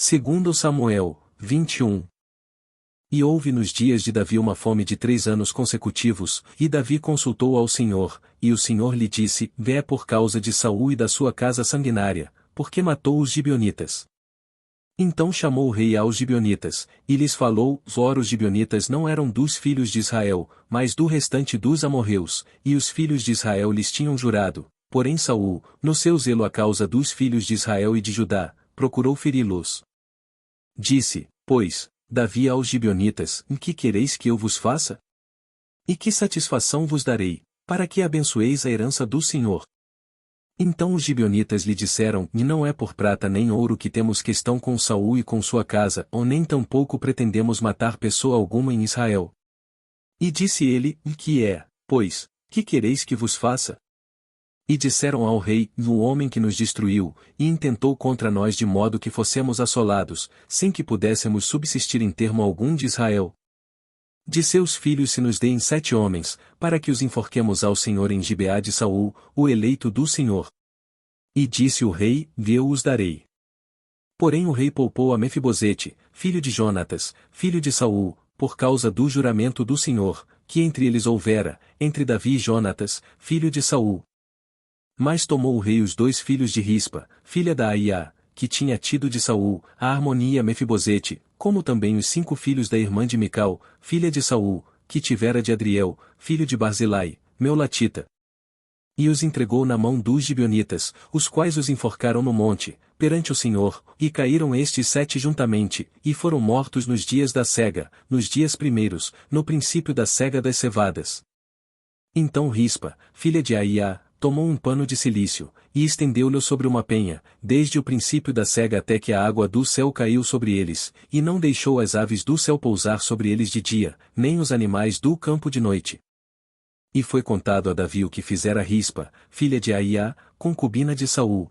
Segundo Samuel, 21. E houve nos dias de Davi uma fome de 3 anos consecutivos, e Davi consultou ao Senhor, e o Senhor lhe disse: Vé por causa de Saul e da sua casa sanguinária, porque matou os gibeonitas. Então chamou o rei aos gibeonitas, e lhes falou: Ora os gibeonitas não eram dos filhos de Israel, mas do restante dos amorreus, e os filhos de Israel lhes tinham jurado. Porém Saul, no seu zelo à causa dos filhos de Israel e de Judá, procurou feri-los. Disse, pois, Davi aos gibeonitas: Em que quereis que eu vos faça? E que satisfação vos darei, para que abençoeis a herança do Senhor? Então os gibeonitas lhe disseram: E não é por prata nem ouro que temos questão com Saul e com sua casa, ou nem tampouco pretendemos matar pessoa alguma em Israel. E disse ele: Que é, pois, que quereis que vos faça? E disseram ao rei: O homem que nos destruiu, e intentou contra nós de modo que fossemos assolados, sem que pudéssemos subsistir em termo algum de Israel. De seus filhos se nos deem 7 homens, para que os enforquemos ao Senhor em Gibeá de Saul, o eleito do Senhor. E disse o rei: Eu os darei. Porém o rei poupou a Mefibosete, filho de Jonatas, filho de Saul, por causa do juramento do Senhor, que entre eles houvera, entre Davi e Jonatas, filho de Saul. Mas tomou o rei os 2 filhos de Rispa, filha da Aiá, que tinha tido de Saul, a harmonia Mefibosete, como também os 5 filhos da irmã de Mical, filha de Saul, que tivera de Adriel, filho de Barzilai, Meulatita. E os entregou na mão dos gibeonitas, os quais os enforcaram no monte, perante o Senhor, e caíram estes 7 juntamente, e foram mortos nos dias da cega, nos dias primeiros, no princípio da cega das cevadas. Então Rispa, filha de Aiá, tomou um pano de cilício, e estendeu-lhe sobre uma penha, desde o princípio da cega até que a água do céu caiu sobre eles, e não deixou as aves do céu pousar sobre eles de dia, nem os animais do campo de noite. E foi contado a Davi o que fizera Rispa, filha de Aiá, concubina de Saul.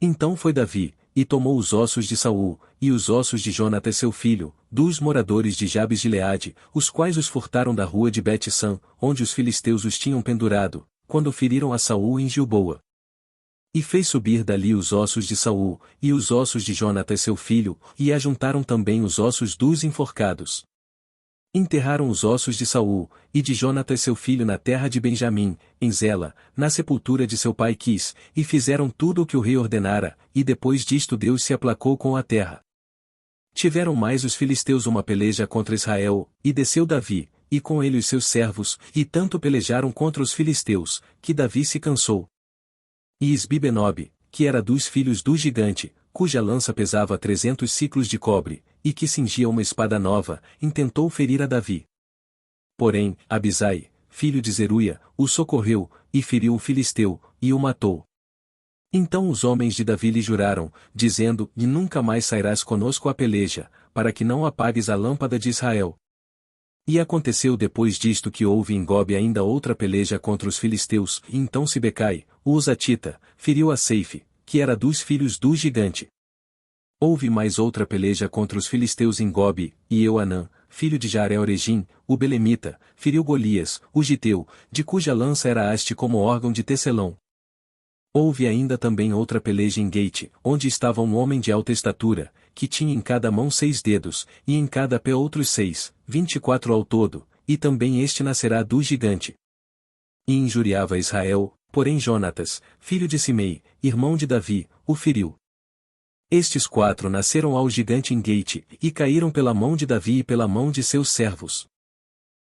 Então foi Davi, e tomou os ossos de Saul, e os ossos de Jonatas seu filho, dos moradores de Jabes de Gileade, os quais os furtaram da rua de Bet-San, onde os filisteus os tinham pendurado, quando feriram a Saul em Gilboa. E fez subir dali os ossos de Saul, e os ossos de Jonatas seu filho, e ajuntaram também os ossos dos enforcados. Enterraram os ossos de Saul, e de Jonatas seu filho na terra de Benjamim, em Zela, na sepultura de seu pai Quis, e fizeram tudo o que o rei ordenara, e depois disto Deus se aplacou com a terra. Tiveram mais os filisteus uma peleja contra Israel, e desceu Davi, e com ele os seus servos, e tanto pelejaram contra os filisteus, que Davi se cansou. E Isbi-Benob, que era dos filhos do gigante, cuja lança pesava 300 siclos de cobre, e que cingia uma espada nova, intentou ferir a Davi. Porém, Abisai, filho de Zeruia, o socorreu, e feriu o filisteu, e o matou. Então os homens de Davi lhe juraram, dizendo: E nunca mais sairás conosco à peleja, para que não apagues a lâmpada de Israel. E aconteceu depois disto que houve em Gobe ainda outra peleja contra os filisteus, e então Sibecai, o Husatita, feriu a Seife, que era dos filhos do gigante. Houve mais outra peleja contra os filisteus em Gobe, e Euanã, filho de Jareel-Regim, o Belemita, feriu Golias, o Giteu, de cuja lança era haste como órgão de tecelão. Houve ainda também outra peleja em Gate, onde estava um homem de alta estatura, que tinha em cada mão 6 dedos, e em cada pé outros 6, 24 ao todo, e também este nascerá do gigante. E injuriava Israel, porém Jonatas, filho de Simei, irmão de Davi, o feriu. Estes 4 nasceram ao gigante em Gate, e caíram pela mão de Davi e pela mão de seus servos.